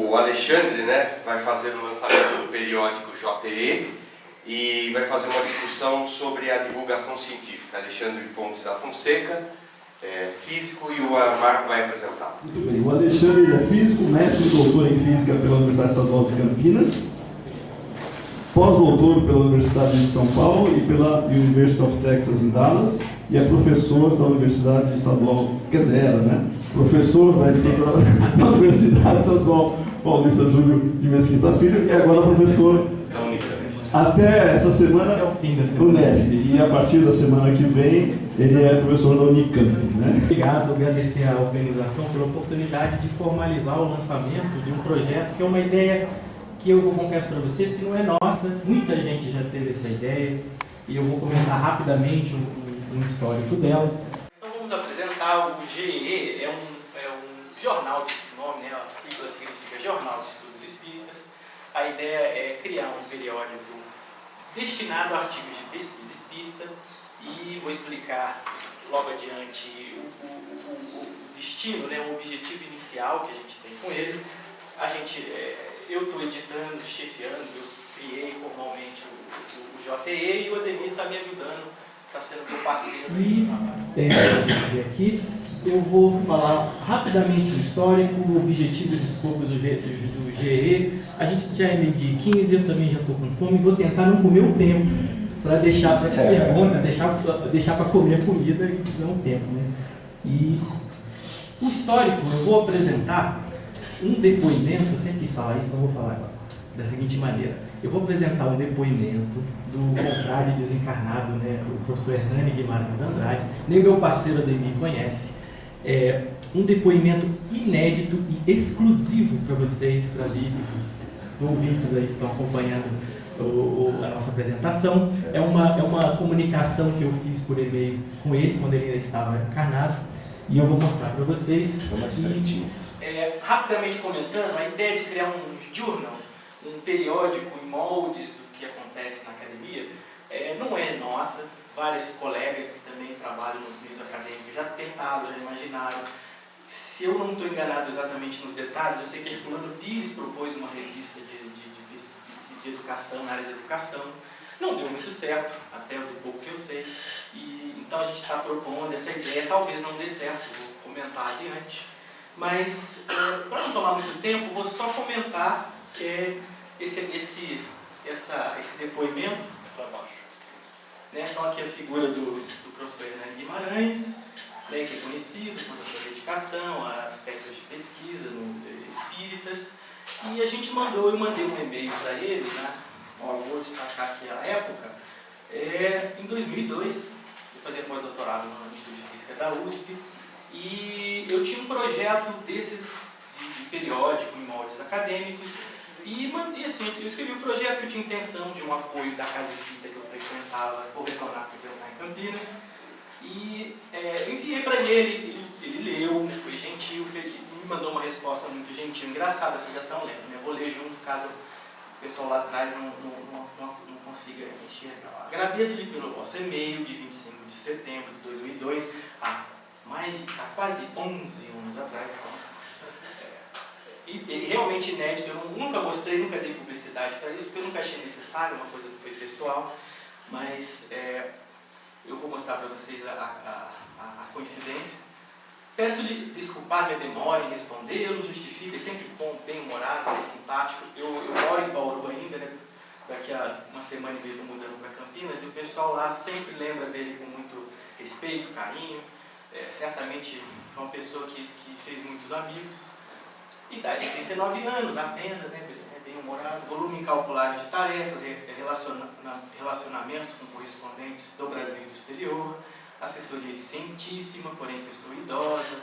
o Alexandre, né, vai fazer o lançamento do periódico JTE e vai fazer uma discussão sobre a divulgação científica. Alexandre Fontes da Fonseca, físico, e o Marco vai apresentar. Muito bem, o Alexandre é físico, mestre e doutor em física pela Universidade Estadual de Campinas, pós-doutor pela Universidade de São Paulo e pela University of Texas em Dallas, e é professor da Universidade Estadual, quer dizer, era, né? Professor da Universidade Estadual Paulista Júlio de Mesquita Filho, e agora professor até essa semana no Unesp, e a partir da semana que vem ele é professor da Unicamp, né? Obrigado, agradecer à organização pela oportunidade de formalizar o lançamento de um projeto que é uma ideia que eu vou confessar para vocês que não é nossa, muita gente já teve essa ideia, e eu vou comentar rapidamente um histórico dela. Então vamos apresentar o GEE, é um jornal de nome, né? A sigla significa Jornal de Estudos Espíritas. A ideia é criar um periódico destinado a artigos de pesquisa espírita, e vou explicar logo adiante o destino, né? O objetivo inicial que a gente tem com ele. Eu estou editando, chefiando, eu criei formalmente o JTE, e o Ademir está me ajudando, está sendo meu parceiro. Aqui eu vou falar rapidamente o histórico, o objetivo e o escopo do GE. A gente já é meio de 15, eu também já estou com fome, vou tentar não comer o tempo, para deixar para pergunta, deixar para comer a comida e não o tempo, né? E o histórico, eu vou apresentar um depoimento, eu sempre quis falar isso, então vou falar agora, da seguinte maneira. Eu vou apresentar um depoimento do confrade desencarnado, né, o professor Hernani Guimarães Andrade, nem meu parceiro Ademir conhece. Um depoimento inédito e exclusivo para vocês, para líderes, ouvintes aí que estão acompanhando a nossa apresentação. É uma comunicação que eu fiz por e-mail com ele, quando ele ainda estava encarnado, e eu vou mostrar para vocês. Rapidamente comentando, a ideia de criar um journal, um periódico em moldes do que acontece na academia, não é nossa. Vários colegas que também trabalham nos meios acadêmicos já tentaram, já imaginaram. Se eu não estou enganado exatamente nos detalhes, eu sei que Herculano Pires propôs uma revista de educação, na área da educação. Não deu muito certo, até do pouco que eu sei. Então a gente está propondo essa ideia, talvez não dê certo, vou comentar adiante. Mas, para não tomar muito tempo, vou só comentar esse depoimento para baixo. Né? Então aqui a figura do professor Hernani Guimarães, né, que é conhecido por sua dedicação a aspectos de pesquisa no espíritas. E eu mandei um e-mail para ele, né? Eu vou destacar aqui a época. Em 2002, eu fazia pós-doutorado no Instituto de Física da USP, e eu tinha um projeto desses de periódico em moldes acadêmicos, e mandei assim, eu escrevi um projeto que eu tinha intenção de um apoio da casa espírita que eu frequentava, por retornar em Campinas, e enviei para ele leu, foi gentil, me mandou uma resposta muito gentil, engraçada, assim, já tão lento, né? Eu vou ler junto caso o pessoal lá atrás não consiga enxergar. Agradeço-lhe pelo vosso e-mail de 25 de setembro de 2002, há quase 11 anos atrás. E realmente inédito, eu nunca mostrei, nunca dei publicidade para isso, porque eu nunca achei necessário, uma coisa que foi pessoal, mas eu vou mostrar para vocês a coincidência. Peço-lhe desculpar minha demora em respondê-lo, justifico, é sempre bom, bem-humorado, é simpático. Eu moro em Bauru ainda, né? Daqui a uma semana e meia estou mudando para Campinas, e o pessoal lá sempre lembra dele com muito respeito, carinho. Certamente foi uma pessoa que fez muitos amigos. Idade de 39 anos apenas, né? Bem-humorado, volume incalculável de tarefas, relacionamentos com correspondentes do Brasil e do exterior, assessoria eficientíssima, porém pessoa idosa,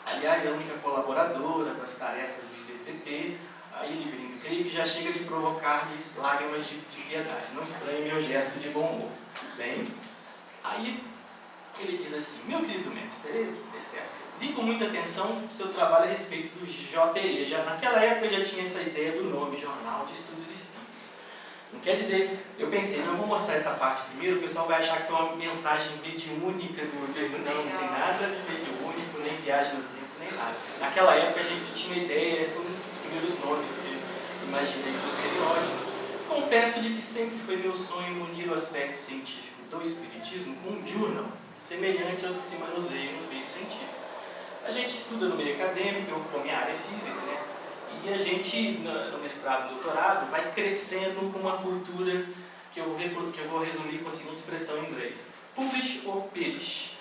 aliás, é a única colaboradora das tarefas do IDPP. Aí ele brinca, creio que já chega de provocar-lhe lágrimas de piedade, não estranhe meu gesto de bom humor. Bem, aí ele diz assim: meu querido mestre, li com muita atenção o seu trabalho a respeito do JTE. Naquela época eu já tinha essa ideia do nome, Jornal de Estudos Espíritas. Não quer dizer, eu pensei, não, eu vou mostrar essa parte primeiro, o pessoal vai achar que foi uma mensagem mediúnica do governo. Não tem nada de mediúnico, nem viagem no tempo, nem nada. Naquela época a gente tinha ideia, foi um dos primeiros nomes que eu imaginei para o periódico. Confesso-lhe que sempre foi meu sonho unir o aspecto científico do espiritismo com um journal semelhante aos que se manuseiam no meio científico. A gente estuda no meio acadêmico, eu com a minha área é física, né? E a gente, no mestrado e doutorado, vai crescendo com uma cultura que eu vou resumir com a seguinte expressão em inglês: publish or perish.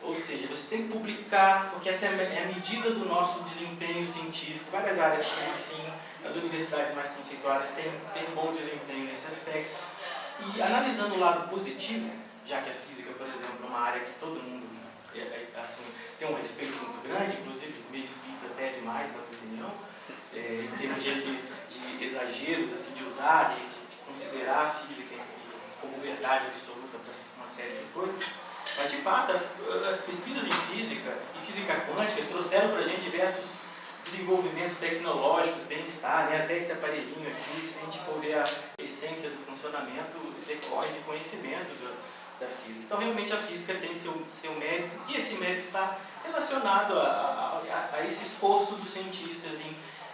Ou seja, você tem que publicar, porque essa é a medida do nosso desempenho científico. Várias áreas de ensino, as universidades mais conceituadas têm bom desempenho nesse aspecto. E analisando o lado positivo, já que a física, por exemplo, é uma área que todo mundo assim, tem um respeito muito grande, inclusive meio espírita até demais, na minha opinião, em termos de exageros, assim, de usar, de considerar a física como verdade absoluta para uma série de coisas. Mas, de fato, as pesquisas em física e física quântica trouxeram para a gente diversos desenvolvimentos tecnológicos, bem-estar, né? Até esse aparelhinho aqui, se a gente for ver a essência do funcionamento, decorre de conhecimento da física. Então, realmente, a física tem seu mérito, e esse mérito está relacionado a esse esforço dos cientistas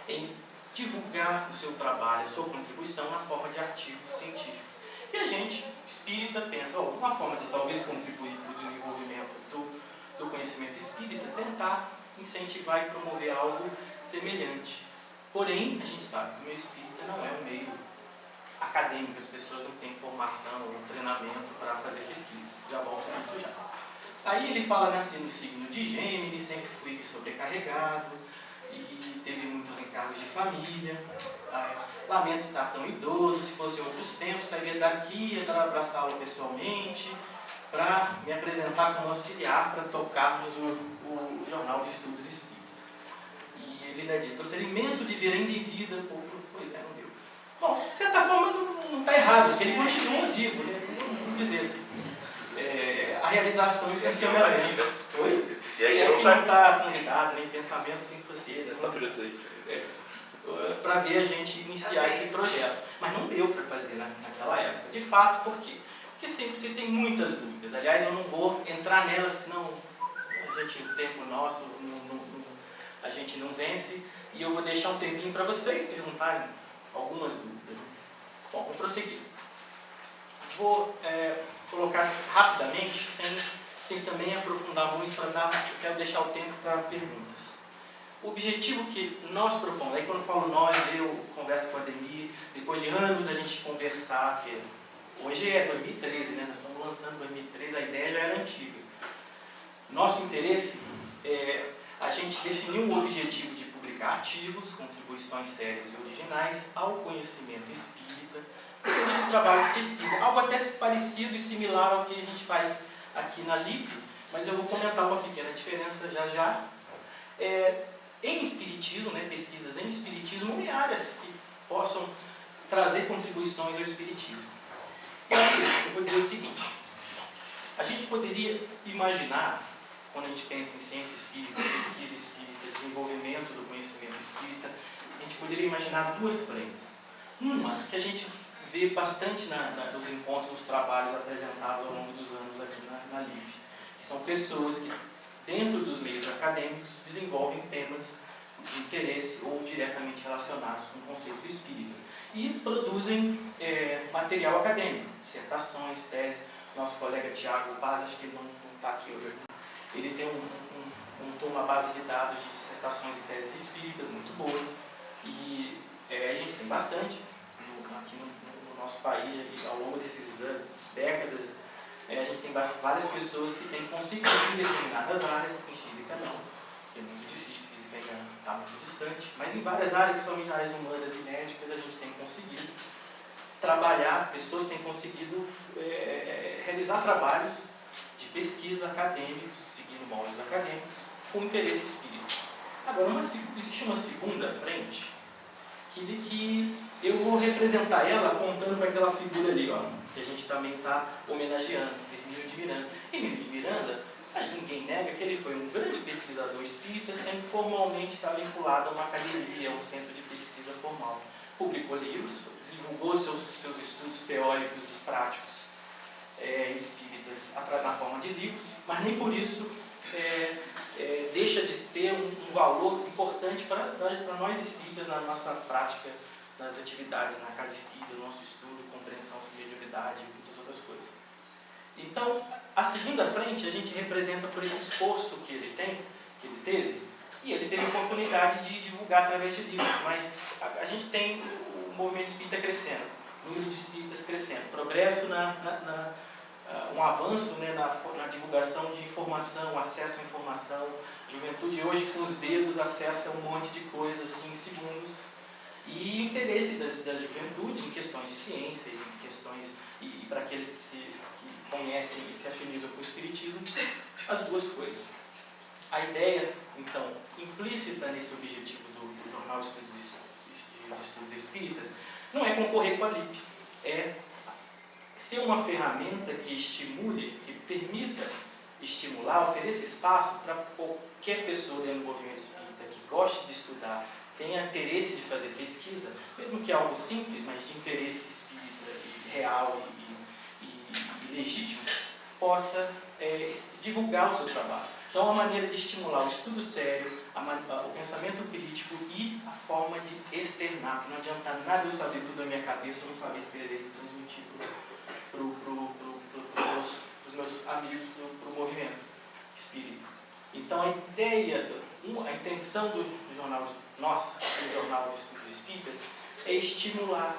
em divulgar o seu trabalho, a sua contribuição na forma de artigos científicos. E a gente, espírita, pensa, uma forma de talvez contribuir para o desenvolvimento do conhecimento espírita, tentar incentivar e promover algo semelhante. Porém, a gente sabe que o meio espírita não é um meio acadêmico, as pessoas não têm formação ou treinamento para fazer pesquisa. Já volto nisso já. Aí ele fala, nasci no signo de Gêmeos, sempre fui sobrecarregado e teve muitos encargos de família. Lamento estar tão idoso, se fosse outros tempos, sairia daqui para abraçá-lo pessoalmente, para me apresentar como auxiliar para tocarmos o Jornal de Estudos Espíritas. E ele ainda diz, gostaria imenso de ver ainda em vida, pois é, não deu. Bom, de certa forma não está errado, porque ele continua vivo, né? Vamos dizer assim. A realização e funcionamento. Oi? Se é que não está convidado, nem pensamento, sim, você. Está presente. Para ver a gente iniciar esse projeto. Mas não deu para fazer naquela época. De fato, por quê? Porque sempre você tem muitas dúvidas. Aliás, eu não vou entrar nelas, senão o tempo nosso, a gente não vence. E eu vou deixar um tempinho para vocês perguntarem algumas dúvidas. Bom, vou prosseguir. Vou colocar rapidamente, sem também aprofundar muito, eu quero deixar o tempo para perguntas. O objetivo que nós propomos, aí quando eu falo nós, eu converso com a Ademir, depois de anos a gente conversar, que hoje é 2013, né? Nós estamos lançando 2013, a ideia já era antiga. Nosso interesse é a gente definir um objetivo de publicar artigos, contribuições sérias e originais ao conhecimento espírita, e trabalho de pesquisa, algo até parecido e similar ao que a gente faz aqui na LIP, mas eu vou comentar uma pequena diferença já. Em espiritismo, né, pesquisas em espiritismo e áreas que possam trazer contribuições ao espiritismo. Eu vou dizer o seguinte: a gente poderia imaginar, quando a gente pensa em ciência espírita, pesquisa espírita, desenvolvimento do conhecimento espírita, a gente poderia imaginar duas frentes. Uma que a gente vê bastante nos encontros, nos trabalhos apresentados ao longo dos anos aqui na LIP, que são pessoas que, dentro dos meios acadêmicos, desenvolvem temas de interesse ou diretamente relacionados com conceitos espíritas e produzem material acadêmico, dissertações, teses. Nosso colega Tiago Paz, acho que ele não está aqui hoje, ele tem uma base de dados de dissertações e teses espíritas muito boa, e a gente tem bastante aqui no nosso país, ao longo desses décadas. A gente tem várias pessoas que têm conseguido em determinadas áreas, em física não, porque é muito difícil, física ainda está muito distante, mas em várias áreas, principalmente áreas humanas e médicas, a gente tem conseguido trabalhar, pessoas têm conseguido realizar trabalhos de pesquisa acadêmicos, seguindo moldes acadêmicos, com interesse espírita. Agora, existe uma segunda frente, que eu vou representar ela apontando para aquela figura ali, ó, que a gente também está homenageando, Hermínio de Miranda. Hermínio de Miranda, ninguém nega que ele foi um grande pesquisador espírita, sem formalmente estar vinculado a uma academia, a um centro de pesquisa formal. Publicou livros, divulgou seus estudos teóricos e práticos espíritas na forma de livros, mas nem por isso deixa de ter um valor importante para nós espíritas na nossa prática, nas atividades na casa espírita, no nosso estudo, compreensão sobre mediunidade e muitas outras coisas. Então, a segunda frente a gente representa por esse esforço que ele teve, e ele teve a oportunidade de divulgar através de livros, mas a gente tem o movimento espírita crescendo, o número de espíritas crescendo, progresso um avanço, né, na divulgação de informação, acesso à informação. A juventude hoje com os dedos acessa um monte de coisa assim, em segundos. E o interesse da juventude em questões de ciência, em questões, e para aqueles que conhecem e se afinizam com o espiritismo, as duas coisas. A ideia, então, implícita nesse objetivo do Jornal de Estudos Espíritas, não é concorrer com a LIP, é ser uma ferramenta que estimule, que permita estimular, ofereça espaço para qualquer pessoa dentro do movimento espírita que goste de estudar, tenha interesse de fazer pesquisa, mesmo que algo simples, mas de interesse espírita real e legítimo, possa divulgar o seu trabalho. Então, é uma maneira de estimular o estudo sério, o pensamento crítico e a forma de externar. Não adianta nada eu saber tudo na minha cabeça, eu não saber escrever e transmitir para os meus amigos, para o movimento espírita. Então, a ideia, a intenção do jornal, do Jornal de Estudos Espíritas, é estimular,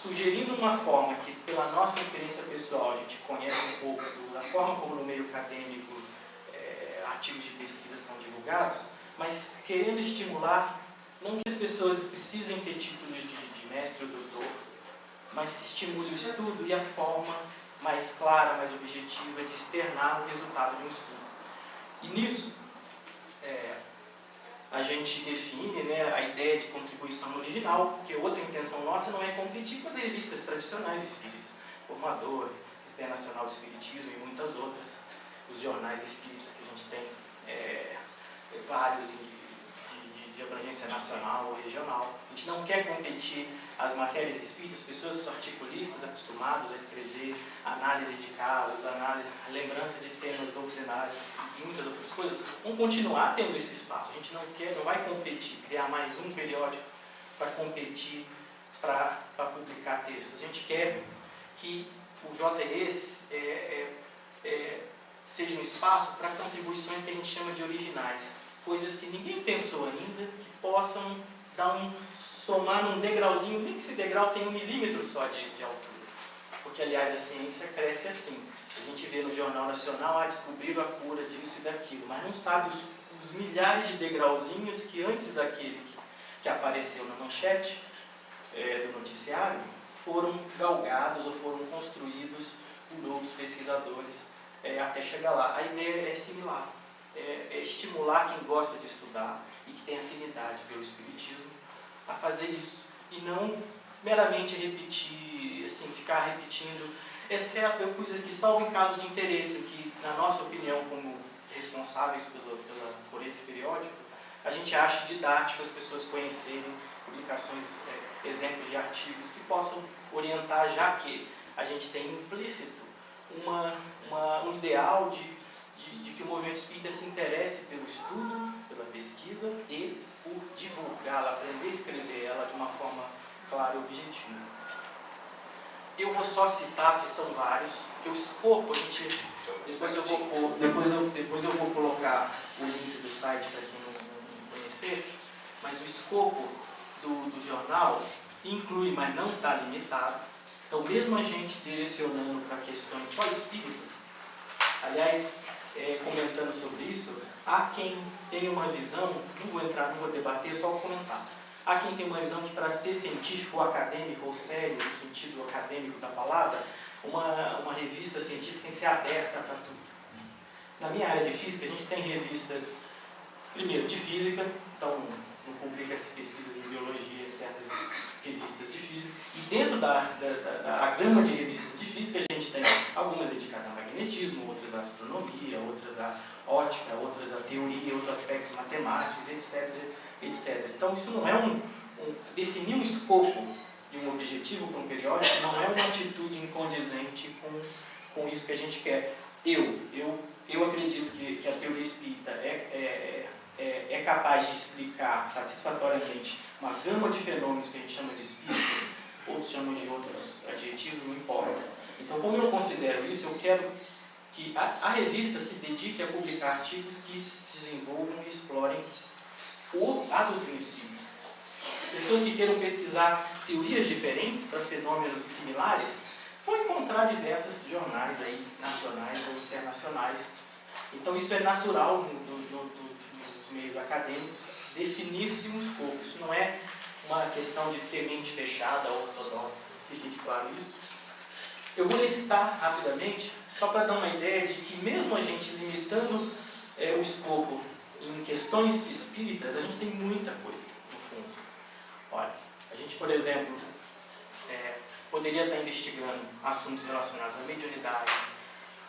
sugerindo uma forma que, pela nossa experiência pessoal, a gente conhece um pouco da forma como no meio acadêmico artigos de pesquisa são divulgados, mas querendo estimular, não que as pessoas precisem ter títulos de mestre ou doutor, mas estimule o estudo e a forma mais clara, mais objetiva de externar o resultado de um estudo. E nisso, a gente define, né, a ideia de contribuição original, porque outra intenção nossa não é competir com as revistas tradicionais espíritas, Formador, Internacional do Espiritismo e muitas outras, os jornais espíritas que a gente tem, vários de abrangência nacional ou regional. A gente não quer competir as matérias espíritas, pessoas articulistas acostumadas a escrever análise de casos, lembrança de temas doutrinários e muitas outras coisas, vão continuar tendo esse espaço. A gente não vai competir, criar mais um periódico para competir, para publicar textos. A gente quer que o JES seja um espaço para contribuições que a gente chama de originais, coisas que ninguém pensou ainda, que possam somar num degrauzinho, nem que esse degrau tenha 1 milímetro só de altura. Porque, aliás, a ciência cresce assim. A gente vê no Jornal Nacional, descobriram a cura disso e daquilo, mas não sabe os milhares de degrauzinhos que antes daquele que apareceu na manchete do noticiário, foram galgados ou foram construídos por outros pesquisadores até chegar lá. A ideia é similar, é estimular quem gosta de estudar e que tem afinidade pelo espiritismo a fazer isso, e não meramente repetir, assim, ficar repetindo, exceto, eu pus aqui, salvo em caso de interesse, que, na nossa opinião, como responsáveis por esse periódico, a gente acha didático as pessoas conhecerem publicações, exemplos de artigos que possam orientar, já que a gente tem implícito um ideal de que o movimento espírita se interesse pelo estudo, pela pesquisa e por divulgá-la, aprender a escrever ela de uma forma clara e objetiva. Eu vou só citar, que são vários, que o escopo, depois eu vou colocar o link do site para quem não conhecer, mas o escopo do jornal inclui, mas não está limitado. Então, mesmo a gente direcionando para questões só espíritas, aliás, comentando sobre isso, há quem tem uma visão, não vou debater, só comentar. Há quem tem uma visão que, para ser científico ou acadêmico ou sério, no sentido acadêmico da palavra, uma revista científica tem que ser aberta para tudo. Na minha área de física, a gente tem revistas, primeiro, de física, então não publica pesquisas em biologia, certas revistas de física, e dentro da gama de revistas de física, a gente tem algumas dedicadas a magnetismo, outras a astronomia, outras a ótica, outras a teoria, outros aspectos matemáticos, etc. Então, isso não é definir um escopo e um objetivo para um periódico, não é uma atitude incondizente com isso que a gente quer. Eu eu acredito que a teoria espírita é capaz de explicar satisfatoriamente uma gama de fenômenos que a gente chama de espírito, outros chamam de outros adjetivos, não importa. Então, como eu considero isso, eu quero que a revista se dedique a publicar artigos que desenvolvam e explorem a doutrina espírita. Pessoas que queiram pesquisar teorias diferentes para fenômenos similares vão encontrar diversos jornais aí, nacionais ou internacionais. Então, isso é natural nos meios acadêmicos, definir-se um escopo. Isso não é uma questão de ter mente fechada, ortodoxa, que fique claro isso. Eu vou listar rapidamente, só para dar uma ideia de que mesmo a gente limitando o escopo em questões espíritas, a gente tem muita coisa, no fundo. Olha, a gente, por exemplo, poderia estar investigando assuntos relacionados à mediunidade,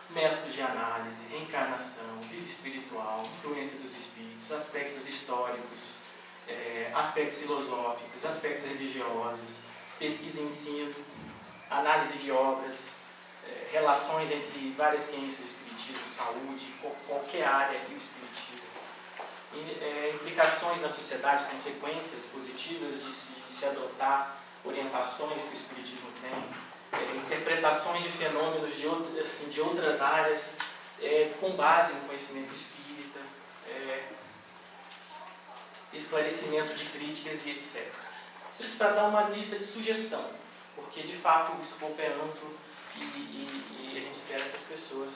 métodos de análise, reencarnação, vida espiritual, influência dos espíritos, aspectos históricos, aspectos filosóficos, aspectos religiosos, pesquisa e ensino, análise de obras, relações entre várias ciências, espiritismo, saúde, qualquer área e o espiritismo, implicações na sociedade, consequências positivas de se adotar orientações que o espiritismo tem, interpretações de fenômenos de outras áreas com base no conhecimento espírita, esclarecimento de críticas e etc. Isso para dar uma lista de sugestão, porque de fato o escopo é amplo e a gente espera que as pessoas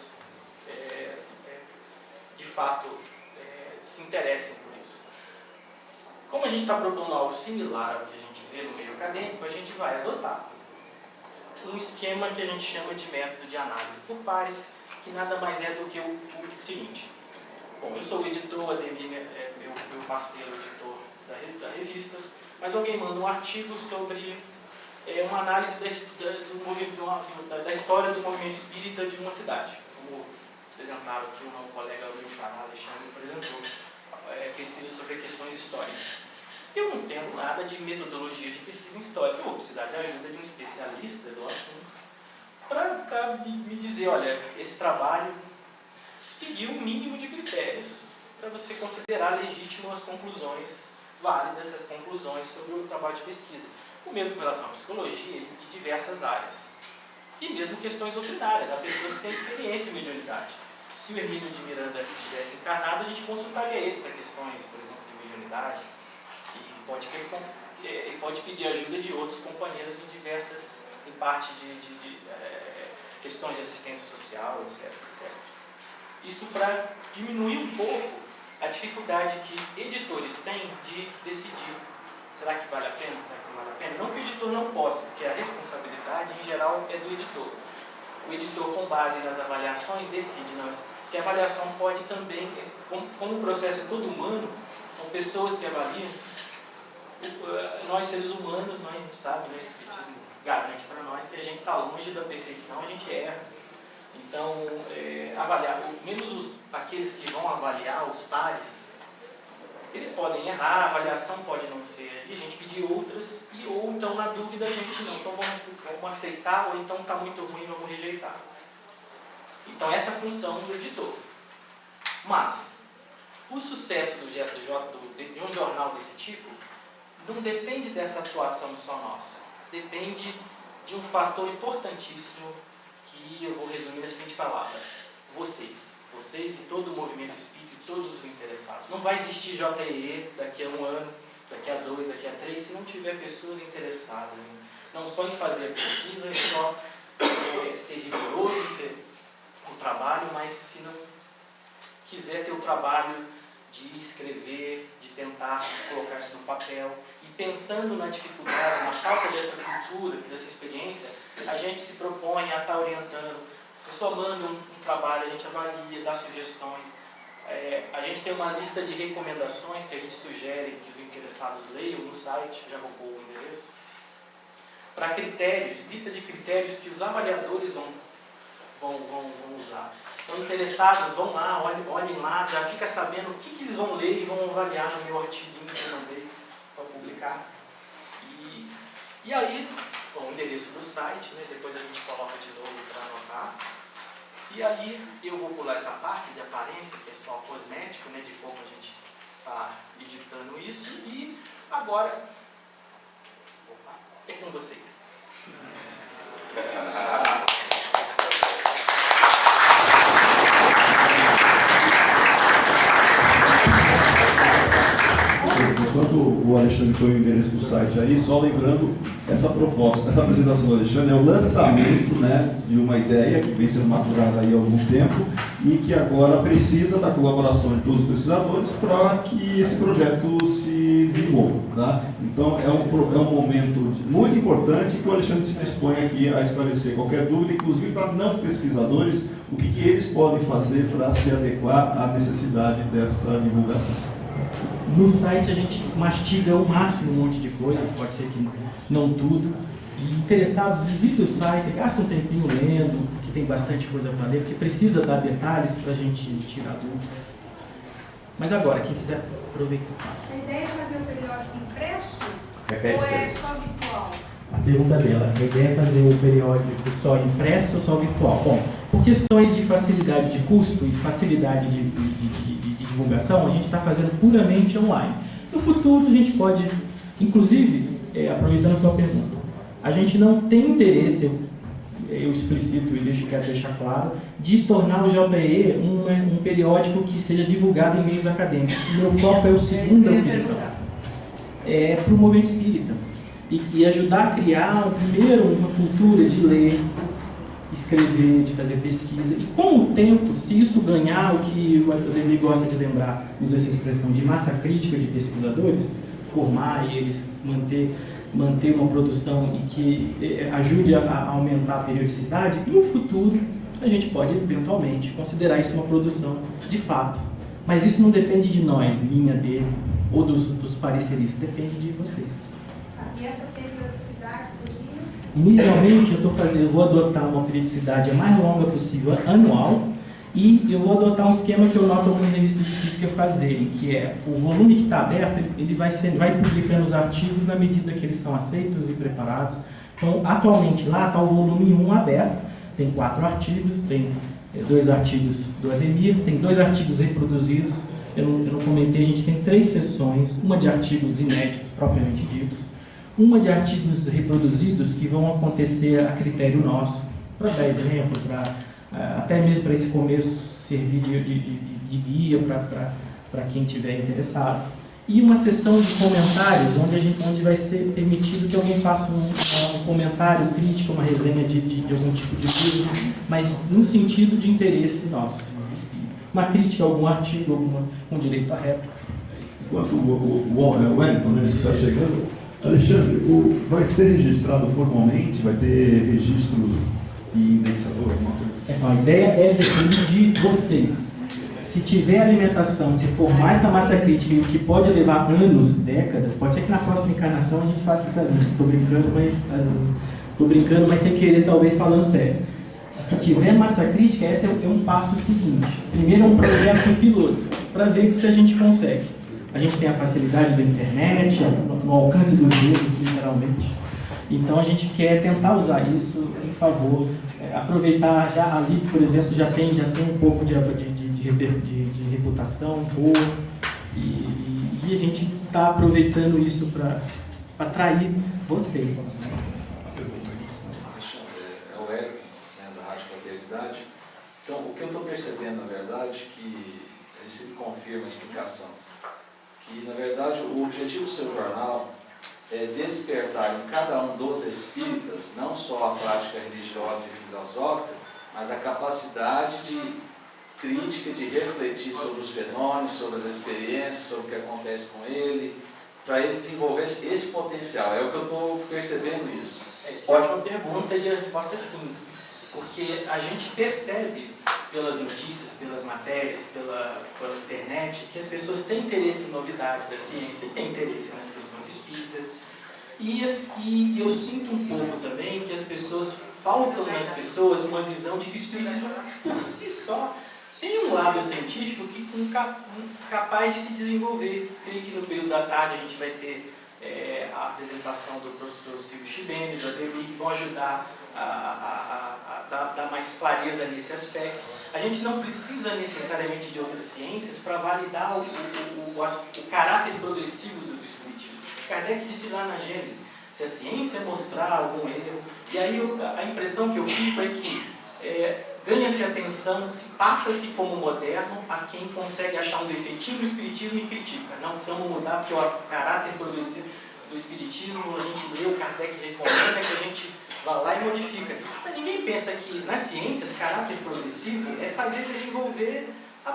de fato se interessem por isso. Como a gente está propondo algo similar ao que a gente vê no meio acadêmico, a gente vai adotar um esquema que a gente chama de método de análise por pares, que nada mais é do que o seguinte. Bom, eu sou o editor, Ademir é meu parceiro editor da revista, mas alguém manda um artigo sobre uma análise da história do movimento espírita de uma cidade, como apresentaram aqui o meu colega Xará Alexandre apresentou, pesquisa sobre questões históricas. Eu não entendo nada de metodologia de pesquisa histórica, eu vou precisar de ajuda de um especialista do assunto para me dizer, olha, esse trabalho seguiu um mínimo de critérios para você considerar legítimas as conclusões, válidas as conclusões sobre o trabalho de pesquisa. O mesmo com relação à psicologia e diversas áreas. E mesmo questões doutrinárias, há pessoas que têm experiência em mediunidade. Se o Hermínio de Miranda estivesse encarnado, a gente consultaria ele para questões, por exemplo, de mediunidade, e pode pedir ajuda de outros companheiros em parte de questões de assistência social, etc. Isso para diminuir um pouco a dificuldade que editores têm de decidir: será que vale a pena? Será que não vale a pena? Não que o editor não possa, porque a responsabilidade, em geral, é do editor. O editor, com base nas avaliações, decide. Que a avaliação pode também, como o processo é todo humano, são pessoas que avaliam, nós seres humanos, nós sabemos, o Espiritismo garante para nós que a gente está longe da perfeição, a gente erra. Então, avaliar, menos aqueles que vão avaliar, os pares, eles podem errar, a avaliação pode não ser, e a gente pedir outras, ou então, na dúvida, a gente não. Então, vamos aceitar, ou então está muito ruim, vamos rejeitar. Então, essa é a função do editor. Mas, o sucesso de um jornal desse tipo não depende dessa atuação só nossa. Depende de um fator importantíssimo que eu vou resumir na seguinte palavra: vocês e todo o movimento espírita e todos os interessados. Não vai existir JEE daqui a 1 ano, daqui a 2, daqui a 3, se não tiver pessoas interessadas, não só em fazer a pesquisa, não só ser rigoroso, ser o trabalho, mas se não quiser ter o trabalho de escrever, de tentar colocar isso no papel, e pensando na dificuldade, na falta dessa cultura, dessa experiência, a gente se propõe a estar orientando. A pessoa manda um trabalho, a gente avalia, dá sugestões. A gente tem uma lista de recomendações que a gente sugere que os interessados leiam no site, já vou pôr o endereço, para critérios, lista de critérios que os avaliadores vão usar. Então, interessados, vão lá, olhem lá, já fica sabendo o que eles vão ler e vão avaliar no meu artigo que eu mandei para publicar. E aí, bom, o endereço do site, né, depois a gente coloca de novo para anotar. E aí eu vou pular essa parte de aparência, que é só cosmético, né, de como a gente está editando isso, e agora é com vocês. Enquanto o Alexandre põe o endereço do site aí, só lembrando, essa proposta, essa apresentação do Alexandre é o lançamento, né, de uma ideia que vem sendo maturada aí há algum tempo e que agora precisa da colaboração de todos os pesquisadores para que esse projeto se desenvolva. Tá? Então é um momento muito importante que o Alexandre se dispõe aqui a esclarecer qualquer dúvida, inclusive para não pesquisadores, o que eles podem fazer para se adequar à necessidade dessa divulgação. No site a gente mastiga ao máximo um monte de coisa, pode ser que não tudo. E interessados, visitem o site, gastem um tempinho lendo, que tem bastante coisa para ler, porque precisa dar detalhes para a gente tirar dúvidas. Mas agora, quem quiser aproveitar. A ideia é fazer um periódico impresso Repete, ou é só virtual? A pergunta dela, a ideia é fazer o periódico só impresso ou só virtual? Bom, por questões de facilidade de custo e facilidade de divulgação, a gente está fazendo puramente online. No futuro, a gente pode, inclusive, aproveitando a sua pergunta, a gente não tem interesse, eu explicito e quero deixar claro, de tornar o JE um periódico que seja divulgado em meios acadêmicos. Meu foco é a segunda opção, é para o movimento espírita. E ajudar a criar, primeiro, uma cultura de ler, escrever, de fazer pesquisa. E com o tempo, se isso ganhar o que o Ademir gosta de lembrar, usa essa expressão de massa crítica de pesquisadores, formar e eles manter uma produção e que ajude a aumentar a periodicidade, no futuro a gente pode eventualmente considerar isso uma produção de fato. Mas isso não depende de nós, minha, dele, ou dos pareceristas, depende de vocês. E essa periodicidade seria? Inicialmente eu vou adotar uma periodicidade a mais longa possível, anual, e eu vou adotar um esquema que eu noto algumas revistas de física fazerem, que é o volume que está aberto, ele vai publicando os artigos na medida que eles são aceitos e preparados. Então, atualmente lá está o volume 1 aberto, tem 4 artigos, tem 2 artigos do Ademir, tem 2 artigos reproduzidos, eu não comentei, a gente tem 3 sessões, uma de artigos inéditos, propriamente ditos, uma de artigos reproduzidos que vão acontecer a critério nosso, para dar exemplo, até mesmo para esse começo servir de guia para quem estiver interessado. E uma sessão de comentários, onde vai ser permitido que alguém faça um comentário, crítica, uma resenha de algum tipo de livro, mas no sentido de interesse nosso. Uma crítica a algum artigo, com direito à réplica. Enquanto o Wellington, né, está chegando, Alexandre, vai ser registrado formalmente? Vai ter registro e indexador? Alguma coisa? Então, a ideia é depender de vocês. Se tiver alimentação, se formar essa massa crítica, que pode levar anos, décadas, pode ser que na próxima encarnação a gente faça essa lista. Estou brincando, mas sem querer, talvez falando sério. Se tiver massa crítica, esse é um passo seguinte. Primeiro é um projeto piloto, para ver se a gente consegue. A gente tem a facilidade da internet, no alcance dos dedos, literalmente. Então a gente quer tentar usar isso em favor, aproveitar já ali, por exemplo, já tem um pouco de reputação boa e a gente está aproveitando isso para atrair vocês. É o Eric, da Rádio Fraternidade. Então, o que eu estou percebendo, na verdade, que ele se confirma a explicação, que, na verdade, o objetivo do seu jornal é despertar em cada um dos espíritas, não só a prática religiosa e filosófica, mas a capacidade de crítica, de refletir sobre os fenômenos, sobre as experiências, sobre o que acontece com ele, para ele desenvolver esse potencial. É o que eu estou percebendo isso. Ótima pergunta e a resposta é sim. Porque a gente percebe pelas notícias, pelas matérias, pela internet, que as pessoas têm interesse em novidades da ciência e têm interesse nas questões espíritas. E eu sinto um pouco também que as pessoas, faltam nas pessoas uma visão de que o espiritismo, por si só, tem um lado científico capaz de se desenvolver. Creio que no período da tarde a gente vai ter a apresentação do professor Silvio Chibene, do Ademir, que vão ajudar a dar mais clareza nesse aspecto. A gente não precisa necessariamente de outras ciências para validar o caráter progressivo do Espiritismo. Kardec disse lá na Gênesis, se a ciência mostrar algum erro, e aí a impressão que eu fico é que ganha-se atenção, passa-se como moderno a quem consegue achar um defeitinho no Espiritismo e critica. Não precisamos mudar porque o caráter progressivo do Espiritismo, a gente lê o Kardec recomenda que a gente vá lá e modifica. Mas ninguém pensa que nas ciências, caráter progressivo é fazer desenvolver o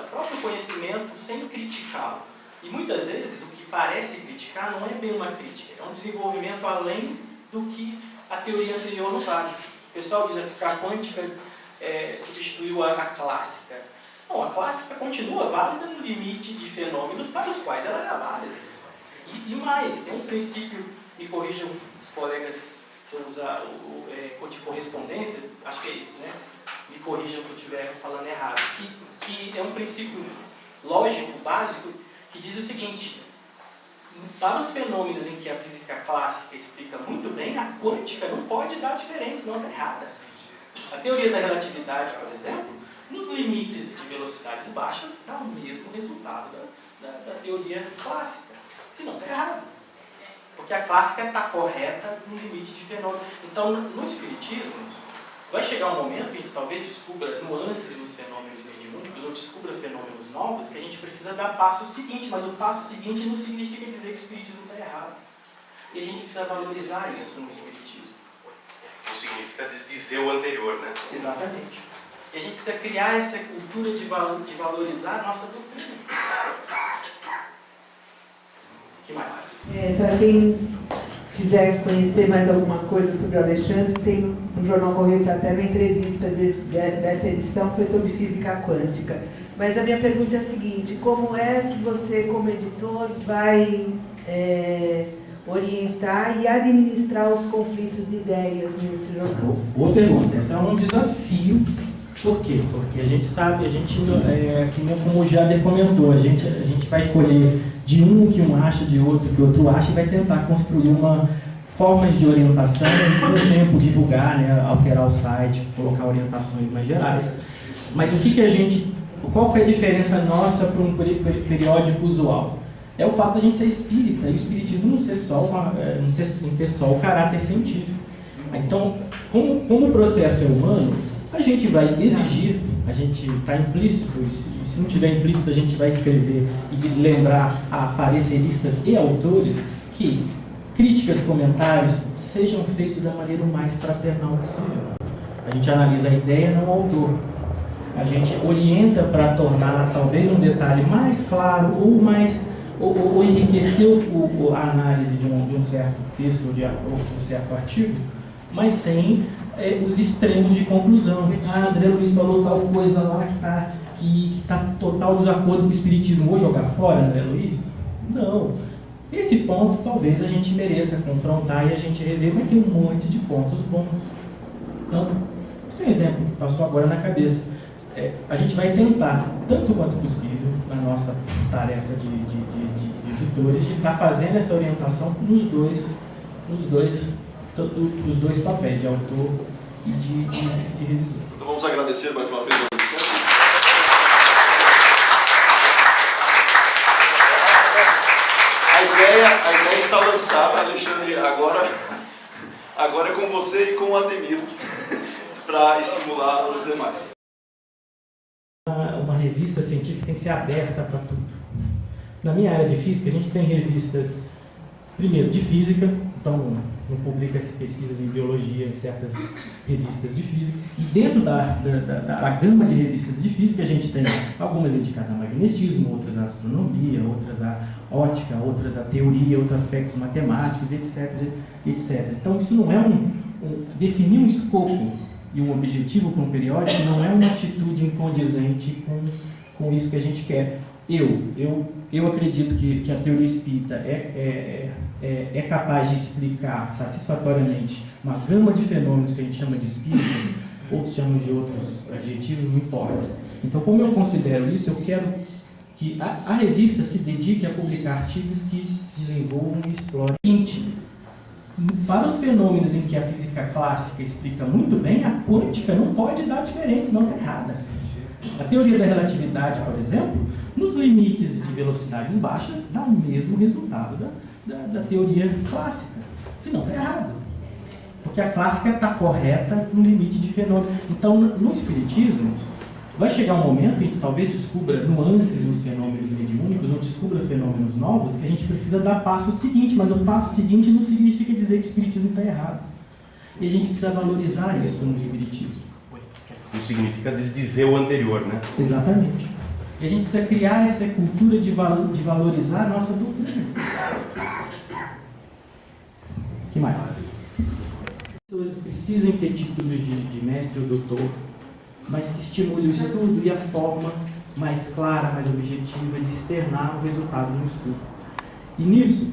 próprio conhecimento sem criticá-lo. E muitas vezes o que parece criticar não é bem uma crítica, é um desenvolvimento além do que a teoria anterior não vale. O pessoal diz que a quântica substituiu a clássica. Não, a clássica continua válida no limite de fenômenos para os quais ela era válida. E mais, tem um princípio, me corrijam os colegas se eu usar de correspondência, acho que é isso, né? Me corrijam se eu estiver falando errado. Que é um princípio lógico, básico, que diz o seguinte: para os fenômenos em que a física clássica explica muito bem, a quântica não pode dar diferente, senão está errada. A teoria da relatividade, por exemplo, nos limites de velocidades baixas, dá o mesmo resultado da teoria clássica, senão está errado. Porque a clássica está correta no limite de fenômenos. Então, no Espiritismo, vai chegar um momento que a gente talvez descubra nuances nos fenômenos mediúnicos, ou descubra fenômenos novos, que a gente precisa dar passo seguinte, mas o passo seguinte não significa dizer que o Espiritismo está errado. E a gente precisa valorizar isso no Espiritismo. Não significa desdizer o anterior, né? Exatamente. E a gente precisa criar essa cultura de valorizar a nossa doutrina. O que mais? Para quem quiser conhecer mais alguma coisa sobre o Alexandre, tem no Jornal Correio Fraterno, a entrevista dessa edição foi sobre física quântica. Mas a minha pergunta é a seguinte: como é que você, como editor, vai orientar e administrar os conflitos de ideias nesse jornal? Boa pergunta. Esse é um desafio. Por quê? Porque a gente sabe, que nem como o Jader comentou, a gente vai colher de um que um acha, de outro que o outro acha, e vai tentar construir uma forma de orientação e, por exemplo, divulgar, né, alterar o site, colocar orientações mais gerais. Mas qual que é a diferença nossa para um periódico usual? É o fato de a gente ser espírita, e o espiritismo não ser só o caráter científico. Então, como o processo é humano, a gente vai exigir, a gente está implícito, e se não tiver implícito, a gente vai escrever e lembrar a pareceristas e autores que críticas, comentários sejam feitos da maneira o mais fraternal possível. A gente analisa a ideia, não o autor. A gente orienta para tornar talvez um detalhe mais claro ou enriquecer a análise de um certo texto ou de um certo artigo, mas sem os extremos de conclusão. André Luiz falou tal coisa lá que está total desacordo com o espiritismo. Vou jogar fora, André Luiz? Não. Esse ponto talvez a gente mereça confrontar e a gente rever, mas tem um monte de pontos bons. Então, esse é um exemplo que passou agora na cabeça. A gente vai tentar, tanto quanto possível, na nossa tarefa de editores, de estar fazendo essa orientação nos dois papéis, de autor e de revisor. Então vamos agradecer mais uma vez ao Alexandre. A ideia está lançada, Alexandre, agora é com você e com o Ademir, para estimular os demais. Uma revista científica tem que ser aberta para tudo. Na minha área de física, a gente tem revistas, primeiro, de física, então não publica pesquisas em biologia em certas revistas de física, e dentro da gama de revistas de física a gente tem algumas dedicadas a magnetismo, outras a astronomia, outras a ótica, outras a teoria, outros aspectos matemáticos, etc. Então isso não é definir um escopo e um objetivo para um periódico não é uma atitude incondizente com isso que a gente quer. Eu acredito que a teoria espírita é capaz de explicar satisfatoriamente uma gama de fenômenos que a gente chama de espíritas, outros chamam de outros adjetivos, não importa. Então, como eu considero isso, eu quero que a revista se dedique a publicar artigos que desenvolvam e explorem. Para os fenômenos em que a física clássica explica muito bem, a quântica não pode dar diferente, não está errada. A teoria da relatividade, por exemplo, nos limites de velocidades baixas, dá o mesmo resultado da teoria clássica. Senão está errado. Porque a clássica está correta no limite de fenômeno. Então, no Espiritismo, vai chegar um momento que a gente talvez descubra nuances nos fenômenos mediúnicos, ou descubra fenômenos novos, que a gente precisa dar passo seguinte, mas o passo seguinte não significa dizer que o Espiritismo está errado. E a gente precisa valorizar isso no Espiritismo. Não significa desdizer o anterior, né? Exatamente. E a gente precisa criar essa cultura de valorizar a nossa doutrina. O que mais? As pessoas precisam ter títulos de mestre ou doutor, mas que estimule o estudo e a forma mais clara, mais objetiva de externar o resultado do estudo. E nisso,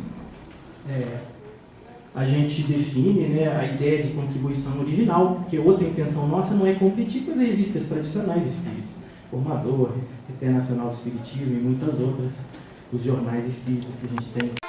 a gente define, né, a ideia de contribuição original, porque outra intenção nossa não é competir com as revistas tradicionais espíritas, Formador, Internacional do Espiritismo e muitas outras, os jornais espíritas que a gente tem.